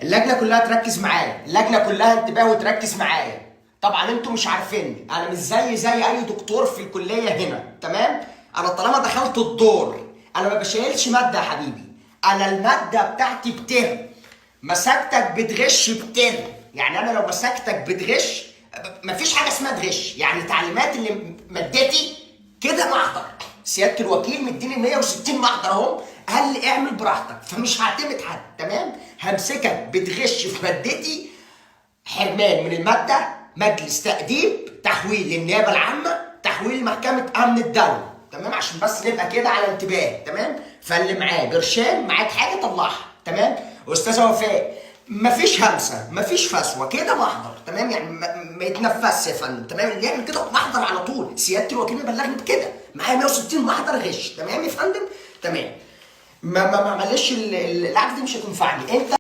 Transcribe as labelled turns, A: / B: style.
A: اللجنه كلها تركز معايا، اللجنه كلها انتباه وتركز معايا. طبعا انتوا مش عارفيني، انا مش زي اي دكتور في الكليه هنا، تمام؟ انا طالما دخلت الدور انا ما بشيلش ماده يا حبيبي، انا الماده بتاعتي بترم. مسكتك بتغش بترم، يعني انا لو مسكتك بتغش مفيش حاجه اسمها تغش، يعني تعليمات اللي مادتي كده محضر. سياده الوكيل مديني 160 محضر اهو، قال لي اعمل براحتك، فمش هعتمد حد، تمام؟ همسكك بتغش في مادتي، حرمان من الماده، مجلس تأديب، تحويل للنيابه العامه، تحويل لمحكمه امن الدوله، تمام؟ عشان بس نبقى كده على انتباه، تمام؟ فاللي معاه برشام معاك حاجه طلعها، تمام؟ استاذه وفاء مفيش همسه، مفيش فسوه، كده محضر، تمام؟ يعني ما يتنفسش يا فندم، تمام؟ اللي يعمل كده محضر على طول. سياده الوكيل بلغني بكده، معايا 160 محضر غش، تمام يا فندم؟ تمام. معلش القعده دي مش هتنفعني انت.